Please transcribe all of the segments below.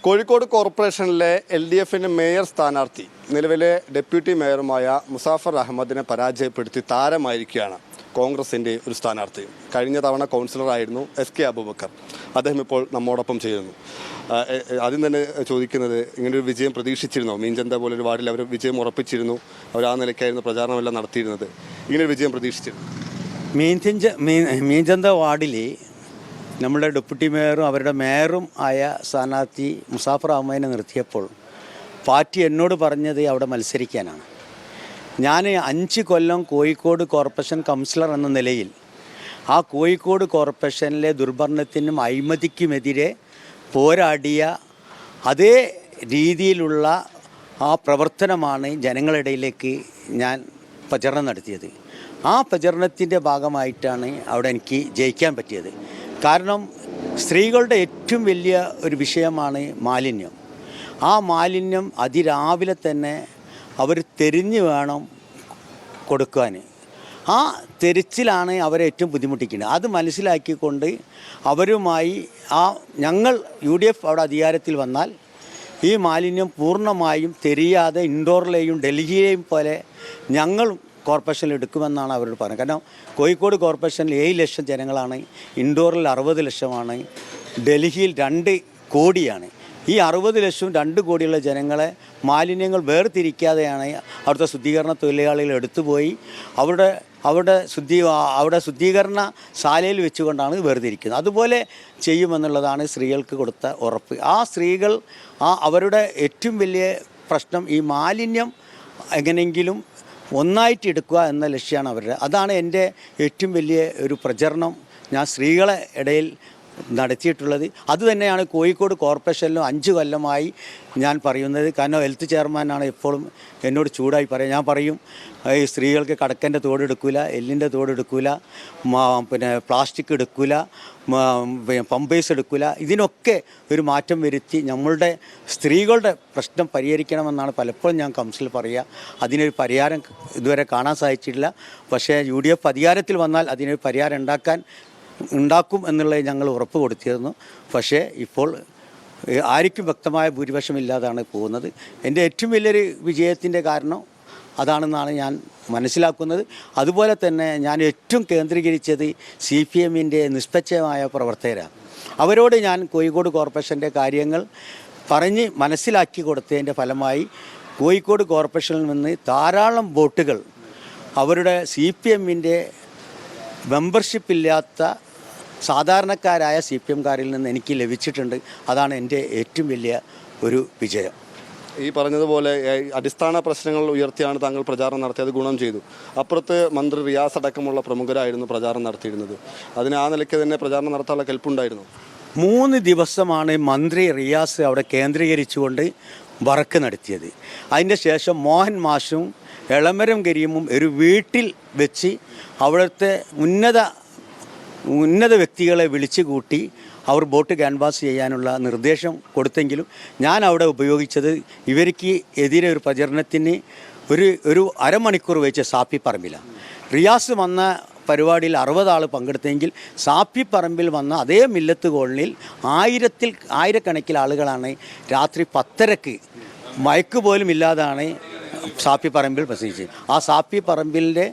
കോഴിക്കോട് കോർപ്പറേഷനിലെ LDFിൻ്റെ മേയർ സ്ഥാനാർത്ഥി നിലവിലെ ഡെപ്യൂട്ടി മേയറുമായ മുസാഫർ അഹമ്മദിനെ പരാജയപ്പെടുത്തി താരമായിരിക്കുകയാണ് കോൺഗ്രസിൻ്റെ ഒരു സ്ഥാനാർത്ഥി. കഴിഞ്ഞ തവണ കൗൺസിലറായിരുന്നു SK അബൂബക്കർ. അദ്ദേഹം ഇപ്പോൾ നമ്മോടൊപ്പം ചെയ്യുന്നു. ആദ്യം തന്നെ ചോദിക്കുന്നത്, ഇങ്ങനൊരു വിജയം പ്രതീക്ഷിച്ചിരുന്നോ? മീൻചന്ത പോലൊരു വാർഡിൽ അവർ വിജയം ഉറപ്പിച്ചിരുന്നു. അവർ ആ നിലയ്ക്കായിരുന്നു പ്രചാരണമെല്ലാം നടത്തിയിരുന്നത്. ഇങ്ങനൊരു വിജയം പ്രതീക്ഷിച്ചിരുന്നു? മീൻചന്ത വാർഡിൽ നമ്മുടെ ഡെപ്യൂട്ടി മേയറും അവരുടെ മേയറും ആയ സ്ഥാനാർത്ഥി മുസാഫർ അഹമ്മദിനെ നിർത്തിയപ്പോൾ പാർട്ടി എന്നോട് പറഞ്ഞത് അവിടെ മത്സരിക്കാനാണ്. ഞാൻ 5 കൊല്ലം കോഴിക്കോട് കോർപ്പറേഷൻ കൗൺസിലർ എന്ന നിലയിൽ ആ കോഴിക്കോട് കോർപ്പറേഷനിലെ ദുർഭരണത്തിനും അഴിമതിക്കുമെതിരെ പോരാടിയ അതേ രീതിയിലുള്ള ആ പ്രവർത്തനമാണ് ജനങ്ങളിടയിലേക്ക് ഞാൻ പ്രചരണം നടത്തിയത്. ആ പ്രചരണത്തിൻ്റെ ഭാഗമായിട്ടാണ് അവിടെ എനിക്ക് ജയിക്കാൻ പറ്റിയത്. കാരണം സ്ത്രീകളുടെ ഏറ്റവും വലിയ ഒരു വിഷയമാണ് മാലിന്യം. ആ മാലിന്യം അതിരാവിലെ തന്നെ അവർ തെരിഞ്ഞ് വേണം കൊടുക്കാൻ. ആ തെരിച്ചിലാണ് അവരെ ഏറ്റവും ബുദ്ധിമുട്ടിക്കുന്നത്. അത് മനസ്സിലാക്കിക്കൊണ്ട് അവരുമായി ഞങ്ങൾ UDF അവിടെ അധികാരത്തിൽ വന്നാൽ ഈ മാലിന്യം പൂർണ്ണമായും തെരിയാതെ ഇൻഡോറിലെയും ഡൽഹിയിലെയും പോലെ ഞങ്ങൾ കോർപ്പറേഷനിൽ എടുക്കുമെന്നാണ് അവരോട് പറഞ്ഞത്. കാരണം കോഴിക്കോട് കോർപ്പറേഷനിൽ 7 ലക്ഷം ജനങ്ങളാണ്, ഇൻഡോറിൽ 60 ലക്ഷമാണ്, ഡൽഹിയിൽ 2 കോടിയാണ്. ഈ 60 ലക്ഷവും 2 കോടിയുള്ള ജനങ്ങളെ മാലിന്യങ്ങൾ വേർതിരിക്കാതെയാണ് അവിടുത്തെ ശുദ്ധീകരണ തൊഴിലാളികൾ എടുത്തുപോയി അവിടെ ശുദ്ധീകരണ ശാലയിൽ വെച്ചുകൊണ്ടാണ് വേർതിരിക്കുന്നത്. അതുപോലെ ചെയ്യുമെന്നുള്ളതാണ് സ്ത്രീകൾക്ക് കൊടുത്ത ഉറപ്പ്. ആ സ്ത്രീകൾ അവരുടെ ഏറ്റവും വലിയ പ്രശ്നം ഈ മാലിന്യം എങ്ങനെയെങ്കിലും ഒന്നായിട്ട് എടുക്കുക എന്ന ലക്ഷ്യമാണ് അവരുടെ. അതാണ് എൻ്റെ ഏറ്റവും വലിയ ഒരു പ്രചരണം ഞാൻ സ്ത്രീകളെ ഇടയിൽ നടത്തിയിട്ടുള്ളത്. അതുതന്നെയാണ് കോഴിക്കോട് കോർപ്പറേഷനിലും 5 കൊല്ലമായി ഞാൻ പറയുന്നത്. കാരണം ഹെൽത്ത് ചെയർമാനാണ് എപ്പോഴും എന്നോട് ചൂടായി പറയാം. ഞാൻ പറയും, ഈ സ്ത്രീകൾക്ക് കടക്കൻ്റെ തോടെടുക്കില്ല, എല്ലിൻ്റെ തോടെടുക്കില്ല, പിന്നെ പ്ലാസ്റ്റിക് എടുക്കില്ല, പമ്പേഴ്സ് എടുക്കില്ല. ഇതിനൊക്കെ ഒരു മാറ്റം വരുത്തി നമ്മളുടെ സ്ത്രീകളുടെ പ്രശ്നം പരിഹരിക്കണമെന്നാണ് പലപ്പോഴും ഞാൻ കൗൺസിലിൽ പറയുക. അതിനൊരു പരിഹാരം ഇതുവരെ കാണാൻ സാധിച്ചിട്ടില്ല. പക്ഷേ UDF അധികാരത്തിൽ വന്നാൽ അതിനൊരു പരിഹാരം ഉണ്ടാക്കും എന്നുള്ളത് ഞങ്ങൾ ഉറപ്പ് കൊടുത്തിരുന്നു. പക്ഷേ ഇപ്പോൾ ആർക്കും വ്യക്തമായ ഭൂരിപക്ഷമില്ലാതാണ് പോകുന്നത്. എൻ്റെ ഏറ്റവും വലിയൊരു വിജയത്തിൻ്റെ കാരണം അതാണെന്നാണ് ഞാൻ മനസ്സിലാക്കുന്നത്. അതുപോലെ തന്നെ ഞാൻ ഏറ്റവും കേന്ദ്രീകരിച്ചത് CPMൻ്റെ നിഷ്പക്ഷമായ പ്രവർത്തകരാണ്. അവരോട് ഞാൻ കോഴിക്കോട് കോർപ്പറേഷൻ്റെ കാര്യങ്ങൾ പറഞ്ഞ് മനസ്സിലാക്കി കൊടുത്തതിൻ്റെ ഫലമായി കോഴിക്കോട് കോർപ്പറേഷനിൽ നിന്ന് ധാരാളം വോട്ടുകൾ അവരുടെ CPMൻ്റെ മെമ്പർഷിപ്പില്ലാത്ത സാധാരണക്കാരായ CPMകാരിൽ നിന്ന് എനിക്ക് ലഭിച്ചിട്ടുണ്ട്. അതാണ് എൻ്റെ ഏറ്റവും വലിയ ഒരു വിജയം. ഈ പറഞ്ഞതുപോലെ അടിസ്ഥാന പ്രശ്നങ്ങൾ ഉയർത്തിയാണ് താങ്കൾ പ്രചാരണം നടത്തിയത്. ഗുണം ചെയ്തു. അപ്പുറത്ത് മന്ത്രി റിയാസ് അടക്കമുള്ള പ്രമുഖരായിരുന്നു പ്രചാരണം നടത്തിയിരുന്നത്. അതിന് ആ നിലയ്ക്ക് തന്നെ പ്രചാരണം നടത്താനുള്ള കെൽപ്പുണ്ടായിരുന്നു. 3 ദിവസമാണ് മന്ത്രി റിയാസ് അവിടെ കേന്ദ്രീകരിച്ചുകൊണ്ട് വർക്ക് നടത്തിയത്. അതിൻ്റെ ശേഷം മോഹൻ മാഷും എളമരം കരീമും ഒരു വീട്ടിൽ വെച്ച് അവിടുത്തെ ഉന്നത വ്യക്തികളെ വിളിച്ചു കൂട്ടി അവർ ബോട്ട് ക്യാൻവാസ് ചെയ്യാനുള്ള നിർദ്ദേശം കൊടുത്തെങ്കിലും ഞാൻ അവിടെ ഉപയോഗിച്ചത് ഇവർക്ക് എതിരെ ഒരു പ്രചരണത്തിന് ഒരു അരമണിക്കൂർ വെച്ച് സാപ്പിപ്പറമ്പിലാണ്. റിയാസ് വന്ന പരിപാടിയിൽ 60 ആൾ പങ്കെടുത്തെങ്കിൽ സാപ്പിപ്പറമ്പിൽ വന്ന അതേ മില്ലത്ത് കോളനിയിൽ ആയിരക്കണക്കിന് ആളുകളാണ് രാത്രി 10:30 മയക്ക് പോലും ഇല്ലാതാണ് സാപ്പിപ്പറമ്പിൽ പ്രസംഗിച്ചത്. ആ സാപ്പിപ്പറമ്പിലിൻ്റെ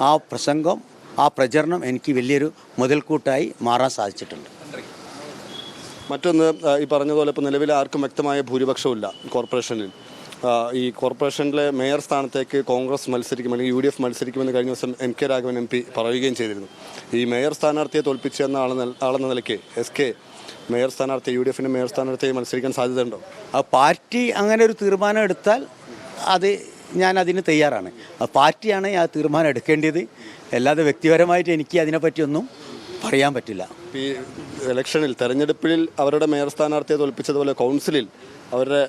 ആ പ്രസംഗം, ആ പ്രചരണം എനിക്ക് വലിയൊരു മുതൽക്കൂട്ടായി മാറാൻ സാധിച്ചിട്ടുണ്ട്. മറ്റൊന്ന്, ഈ പറഞ്ഞതുപോലെ ഇപ്പോൾ നിലവിൽ ആർക്കും വ്യക്തമായ ഭൂരിപക്ഷമില്ല കോർപ്പറേഷനിൽ. ഈ കോർപ്പറേഷനിലെ മേയർ സ്ഥാനത്തേക്ക് കോൺഗ്രസ് മത്സരിക്കും അല്ലെങ്കിൽ UDF മത്സരിക്കുമെന്ന് കഴിഞ്ഞ ദിവസം MK രാഘവൻ MP പറയുകയും ചെയ്തിരുന്നു. ഈ മേയർ സ്ഥാനാർത്ഥിയെ തോൽപ്പിച്ചെന്ന ആളെന്ന നിലയ്ക്ക് SK മേയർ സ്ഥാനാർത്ഥി UDFിൻ്റെ മേയർ സ്ഥാനാർത്ഥിയെ മത്സരിക്കാൻ സാധ്യതയുണ്ടോ? ആ പാർട്ടി അങ്ങനെ ഒരു തീരുമാനം എടുത്താൽ ഞാൻ അതിന് തയ്യാറാണ്. പാർട്ടിയാണ് ആ തീരുമാനം എടുക്കേണ്ടത്. അല്ലാതെ വ്യക്തിപരമായിട്ട് എനിക്ക് അതിനെപ്പറ്റിയൊന്നും പറയാൻ പറ്റില്ല. ഈ ഇലക്ഷനിൽ തെരഞ്ഞെടുപ്പിൽ അവരുടെ മേയർ സ്ഥാനാർത്ഥിയെ തോൽപ്പിച്ചതുപോലെ കൗൺസിലിൽ അവരുടെ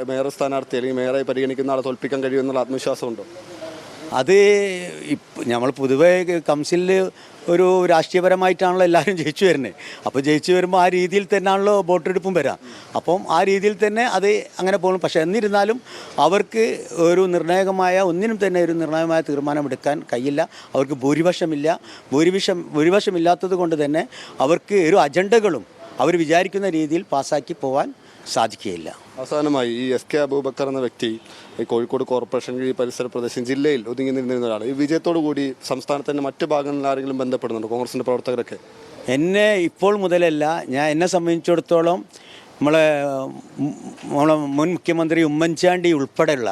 മേയർ സ്ഥാനാർത്ഥി അല്ലെങ്കിൽ മേയറായി പരിഗണിക്കുന്ന ആളെ തോൽപ്പിക്കാൻ കഴിയുമെന്നുള്ള ആത്മവിശ്വാസമുണ്ടോ? അത് നമ്മൾ പൊതുവേ കൗൺസിലിൽ ഒരു രാഷ്ട്രീയപരമായിട്ടാണല്ലോ എല്ലാവരും ജയിച്ചു വരുന്നത്. അപ്പോൾ ജയിച്ചു വരുമ്പോൾ ആ രീതിയിൽ തന്നെയാണല്ലോ വോട്ടെടുപ്പും വരാം. അപ്പം ആ രീതിയിൽ തന്നെ അത് അങ്ങനെ പോകുന്നു. പക്ഷേ എന്നിരുന്നാലും അവർക്ക് ഒന്നിനും തന്നെ ഒരു നിർണായകമായ തീരുമാനമെടുക്കാൻ കഴിയില്ല. അവർക്ക് ഭൂരിപക്ഷമില്ലാത്തത് കൊണ്ട് തന്നെ അവർക്ക് ഒരു അജണ്ടകളും അവർ വിചാരിക്കുന്ന രീതിയിൽ പാസ്സാക്കി പോകാൻ സാധിക്കുകയില്ല. അവസാനമായി ഈ എസ്.കെ. അബൂബക്കർ എന്ന വ്യക്തി ഈ കോഴിക്കോട് കോർപ്പറേഷൻ ഈ പരിസര പ്രദേശം ജില്ലയിൽ ഒതുങ്ങി നിന്നിരുന്ന ഒരാൾ. ഈ വിജയത്തോടു കൂടി സംസ്ഥാനത്തിൻ്റെ മറ്റ് ഭാഗങ്ങളിൽ ആരെങ്കിലും ബന്ധപ്പെടുന്നുണ്ടോ കോൺഗ്രസിൻ്റെ പ്രവർത്തകരൊക്കെ? എന്നെ ഇപ്പോൾ മുതലല്ല, എന്നെ സംബന്ധിച്ചിടത്തോളം നമ്മളെ മുൻ മുഖ്യമന്ത്രി ഉമ്മൻചാണ്ടി ഉൾപ്പെടെയുള്ള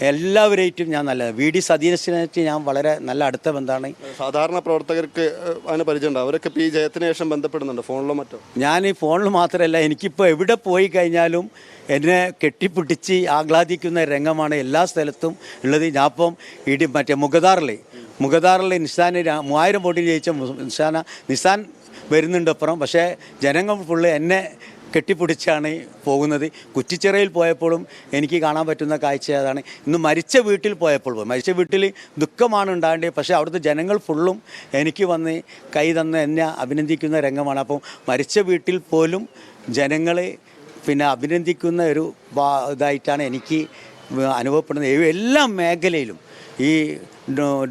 എല്ലാവരെയും ഞാൻ വി.ഡി. സതീശനായിട്ട് ഞാൻ വളരെ നല്ല അടുത്ത ബന്ധമാണ്. സാധാരണ പ്രവർത്തകർക്ക് അതിന് പരിചയമുണ്ട്. അവരൊക്കെ ഈ ജയത്തിന് ശേഷം ബന്ധപ്പെടുന്നുണ്ട് ഫോണിലോ മറ്റോ? ഞാൻ ഈ ഫോണിൽ മാത്രമല്ല, എനിക്കിപ്പോൾ എവിടെ പോയി കഴിഞ്ഞാലും എന്നെ കെട്ടിപ്പിടിച്ച് ആഹ്ലാദിക്കുന്ന രംഗമാണ് എല്ലാ സ്ഥലത്തും ഉള്ളത്. ഞാനിപ്പം മറ്റേ മുഗദാറിൽ നിസാന് 3000 വോട്ടിന് ജയിച്ച നിസാൻ വരുന്നുണ്ട് അപ്പുറം. പക്ഷേ ജനങ്ങൾ ഫുള്ള് എന്നെ കെട്ടിപ്പിടിച്ചാണ് പോകുന്നത്. കുറ്റിച്ചിറയിൽ പോയപ്പോഴും എനിക്ക് കാണാൻ പറ്റുന്ന കാഴ്ച അതാണ്. ഇന്ന് മരിച്ച വീട്ടിൽ മരിച്ച വീട്ടിൽ ദുഃഖമാണ് ഉണ്ടാകേണ്ടത്. പക്ഷേ അവിടുത്തെ ജനങ്ങൾ ഫുള്ളും എനിക്ക് വന്ന് കൈ തന്ന് എന്നെ അഭിനന്ദിക്കുന്ന രംഗമാണ്. അപ്പം മരിച്ച വീട്ടിൽ പോലും ജനങ്ങൾ അഭിനന്ദിക്കുന്ന ഒരു ഇതായിട്ടാണ് എനിക്ക് അനുഭവപ്പെടുന്നത്. എല്ലാ മേഖലയിലും ഈ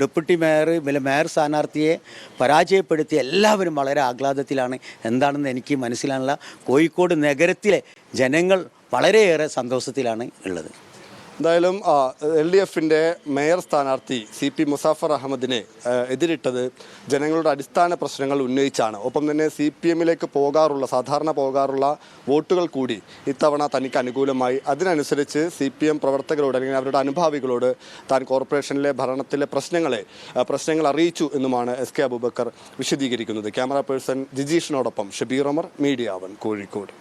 ഡെപ്യൂട്ടി മേയർ സ്ഥാനാർത്ഥിയെ പരാജയപ്പെടുത്തി എല്ലാവരും വളരെ ആഹ്ലാദത്തിലാണ്. എന്താണെന്ന് എനിക്ക് മനസ്സിലാകുന്നില്ല. കോഴിക്കോട് നഗരത്തിലെ ജനങ്ങൾ വളരെയേറെ സന്തോഷത്തിലാണ് ഉള്ളത്. എന്തായാലും LDFിൻ്റെ മേയർ സ്ഥാനാർത്ഥി CP മുസാഫർ അഹമ്മദിനെ എതിരിട്ടത് ജനങ്ങളുടെ അടിസ്ഥാന പ്രശ്നങ്ങൾ ഉന്നയിച്ചാണ്. ഒപ്പം തന്നെ CPMലേക്ക് സാധാരണ പോകാറുള്ള വോട്ടുകൾ കൂടി ഇത്തവണ തനിക്ക് അനുകൂലമായി. അതിനനുസരിച്ച് CPM പ്രവർത്തകരോട് അല്ലെങ്കിൽ അവരുടെ അനുഭാവികളോട് താൻ കോർപ്പറേഷനിലെ ഭരണത്തിലെ പ്രശ്നങ്ങൾ അറിയിച്ചു എന്നുമാണ് എസ്.കെ. അബൂബക്കർ വിശദീകരിക്കുന്നത്. ക്യാമറ പേഴ്സൺ ജിജീഷിനോടൊപ്പം ഷബീർ ഒമർ, മീഡിയ 1 കോഴിക്കോട്.